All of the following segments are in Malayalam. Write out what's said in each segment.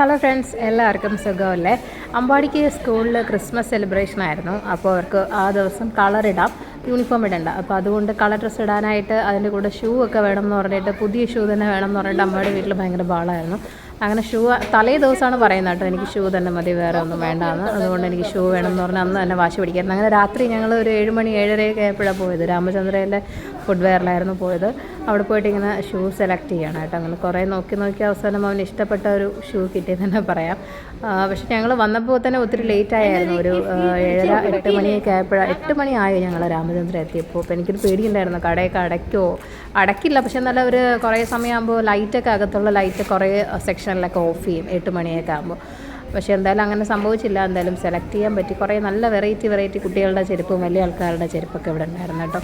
ഹലോ ഫ്രണ്ട്സ്, എല്ലാവർക്കും സുഖമല്ലേ? അമ്പാടിക്ക് സ്കൂളിൽ ക്രിസ്മസ് സെലിബ്രേഷൻ ആയിരുന്നു. അപ്പോൾ അവർക്ക് ആ ദിവസം കളർ ഇടാം, യൂണിഫോം ഇടണ്ട. അപ്പോൾ അതുകൊണ്ട് കളർ ഡ്രസ്സ് ഇടാനായിട്ട് അതിൻ്റെ കൂടെ ഷൂ ഒക്കെ വേണം എന്ന് പറഞ്ഞിട്ട്, പുതിയ ഷൂ തന്നെ വേണം എന്ന് പറഞ്ഞിട്ട് അമ്മയുടെ വീട്ടിൽ ഭയങ്കര ബഹളമായിരുന്നു. അങ്ങനെ ഷൂ തലേ ദിവസമാണ് പറയുന്നത് കേട്ടോ, എനിക്ക് ഷൂ തന്നെ മതി, വേറെ ഒന്നും വേണ്ടാന്ന്. അതുകൊണ്ട് എനിക്ക് ഷൂ വേണം എന്ന് പറഞ്ഞാൽ അന്ന് തന്നെ വാശി പിടിക്കായിരുന്നു. അങ്ങനെ രാത്രി ഞങ്ങൾ ഒരു 7 മണി 7:30 ആയപ്പോഴാണ് പോയത്. രാമചന്ദ്രയിലെ ഫുഡ് വെയറിലായിരുന്നു പോയത്. അവിടെ പോയിട്ട് ഇങ്ങനെ ഷൂ സെലക്ട് ചെയ്യണം കേട്ടോ. അങ്ങനെ കുറേ നോക്കി അവസാനം അവന് ഇഷ്ടപ്പെട്ട ഒരു ഷൂ കിട്ടിയെന്ന് തന്നെ പറയാം. പക്ഷെ ഞങ്ങൾ വന്നപ്പോൾ തന്നെ ഒത്തിരി ലേറ്റ് ആയിരുന്നു. ഒരു 7:30 8 മണിയൊക്കെ ആയപ്പോഴാണ്, 8 മണിയായി ഞങ്ങൾ രാമചന്ദ്രൻ എത്തിയപ്പോൾ. അപ്പോൾ എനിക്കൊരു പേടിയുണ്ടായിരുന്നു, കടയൊക്കെ അടയ്ക്കില്ല. പക്ഷെ നല്ല ഒരു കുറേ സമയമാകുമ്പോൾ ലൈറ്റൊക്കെ, അകത്തുള്ള ലൈറ്റ് കുറേ സെക്ഷനിലൊക്കെ ഓഫ് ചെയ്യും 8 മണിയൊക്കെ ആകുമ്പോൾ. പക്ഷേ എന്തായാലും അങ്ങനെ സംഭവിച്ചില്ല. എന്തായാലും സെലക്ട് ചെയ്യാൻ പറ്റി. കുറേ നല്ല വെറൈറ്റി കുട്ടികളുടെ ചെരുപ്പും വലിയ ആൾക്കാരുടെ ചെരുപ്പൊക്കെ ഇവിടെ ഉണ്ടായിരുന്നു കേട്ടോ.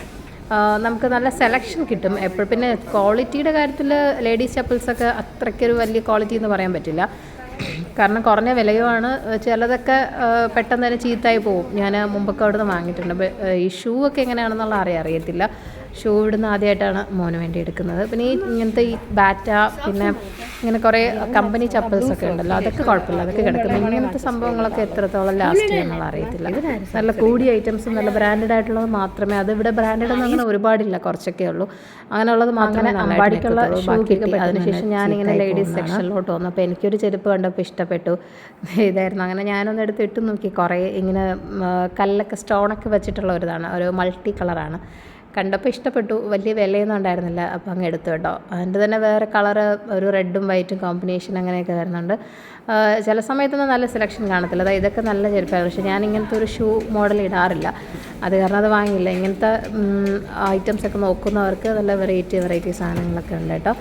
നമുക്ക് നല്ല സെലക്ഷൻ കിട്ടും എപ്പോഴും. പിന്നെ ക്വാളിറ്റിയുടെ കാര്യത്തിൽ ലേഡീസ് ചപ്പൽസൊക്കെ അത്രയ്ക്കൊരു വലിയ ക്വാളിറ്റി എന്ന് പറയാൻ പറ്റില്ല. കാരണം കുറഞ്ഞ വിലയുമാണ്. ചിലതൊക്കെ പെട്ടെന്ന് തന്നെ ചീത്തയായി പോവും. ഞാൻ മുമ്പൊക്കെ അവിടെ നിന്ന് വാങ്ങിയിട്ടുണ്ട്. ഈ ഷൂ ഒക്കെ എങ്ങനെയാണെന്നുള്ള അറിയത്തില്ല. ഷൂ ഇടുന്ന ആദ്യമായിട്ടാണ് മോന് വേണ്ടി എടുക്കുന്നത്. പിന്നെ ഇങ്ങനത്തെ ഈ ബാറ്റ, പിന്നെ ഇങ്ങനെ കുറേ കമ്പനി ചപ്പൽസൊക്കെ ഉണ്ടല്ലോ, അതൊക്കെ കുഴപ്പമില്ല, അതൊക്കെ കിടക്കുന്നു. ഇങ്ങനത്തെ സംഭവങ്ങളൊക്കെ എത്രത്തോളം ലാസ്റ്റ് ചെയ്യുന്നുള്ള അറിയത്തില്ല. നല്ല കൂടിയ ഐറ്റംസ്, നല്ല ബ്രാൻഡഡ് ആയിട്ടുള്ളത് മാത്രമേ, അത് ഇവിടെ ബ്രാൻഡഡ് ഒന്നും അങ്ങനെ ഒരുപാടില്ല, കുറച്ചൊക്കെ ഉള്ളൂ. അങ്ങനെയുള്ളത് മാത്രമേ അമ്പാടിക്കുള്ള ഷൂ കിട്ടി. അതിനുശേഷം ഞാനിങ്ങനെ ലേഡീസ് സെക്ഷനിലോട്ട് വന്നു. അപ്പോൾ എനിക്കൊരു ചെരുപ്പ് കണ്ടപ്പോൾ ഇഷ്ടപ്പെട്ടു, ഇതായിരുന്നു. അങ്ങനെ ഞാനൊന്ന് എടുത്ത് ഇട്ട് നോക്കി. കുറേ ഇങ്ങനെ കല്ലൊക്കെ സ്റ്റോണൊക്കെ വെച്ചിട്ടുള്ള ഒരിതാണ്, ഒരു മൾട്ടി കളറാണ്. കണ്ടപ്പോൾ ഇഷ്ടപ്പെട്ടു, വലിയ വിലയൊന്നും ഉണ്ടായിരുന്നില്ല. അപ്പോൾ അങ്ങ് എടുത്തു കേട്ടോ. അതിൻ്റെ തന്നെ വേറെ കളറ്, ഒരു റെഡും വൈറ്റും കോമ്പിനേഷൻ അങ്ങനെയൊക്കെ വരുന്നുണ്ട്. ചില സമയത്തൊന്നും നല്ല സെലക്ഷൻ കാണത്തില്ല. അതായത് ഇതൊക്കെ നല്ല ചെരുപ്പാണ്. പക്ഷേ ഞാൻ ഇങ്ങനത്തെ ഒരു ഷൂ മോഡൽ ഇടാറില്ല, അത് കാരണം അത് വാങ്ങിയില്ല. ഇങ്ങനത്തെ ഐറ്റംസൊക്കെ നോക്കുന്നവർക്ക് നല്ല വെറൈറ്റി സാധനങ്ങളൊക്കെ ഉണ്ട് കേട്ടോ.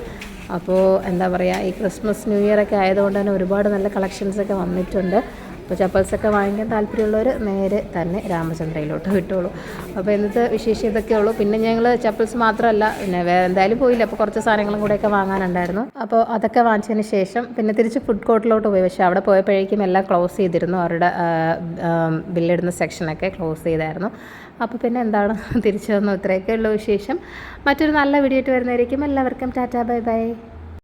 അപ്പോൾ എന്താ പറയുക, ഈ ക്രിസ്മസ് ന്യൂ ഇയർ ഒക്കെ ആയതുകൊണ്ട് തന്നെ ഒരുപാട് നല്ല കളക്ഷൻസൊക്കെ വന്നിട്ടുണ്ട്. അപ്പോൾ ചപ്പൽസൊക്കെ വാങ്ങിക്കാൻ താല്പര്യമുള്ളവർ നേരെ തന്നെ രാമചന്ദ്രയിലോട്ട് വിട്ടോളൂ. അപ്പോൾ ഇന്നത്തെ വിശേഷം ഇതൊക്കെ ഉള്ളൂ. പിന്നെ ഞങ്ങൾ ചപ്പൽസ് മാത്രമല്ല, പിന്നെ വേറെ എന്തായാലും പോയില്ല. അപ്പോൾ കുറച്ച് സാധനങ്ങളും കൂടെയൊക്കെ വാങ്ങാനുണ്ടായിരുന്നു. അപ്പോൾ അതൊക്കെ വാങ്ങിച്ചതിന് ശേഷം പിന്നെ തിരിച്ച് ഫുഡ് കോർട്ടിലോട്ട് പോയി. പക്ഷേ അവിടെ പോയപ്പോഴേക്കും എല്ലാം ക്ലോസ് ചെയ്തിരുന്നു. അവരുടെ ബില്ലിടുന്ന സെക്ഷനൊക്കെ ക്ലോസ് ചെയ്തായിരുന്നു. അപ്പോൾ പിന്നെ എന്താണ്, തിരിച്ചു വന്നു. ഇത്രയൊക്കെ ഉള്ള വിശേഷം. മറ്റൊരു നല്ല വീഡിയോ ആയിട്ട് വരുന്നതായിരിക്കും. എല്ലാവർക്കും ടാറ്റാ, ബൈ ബൈ.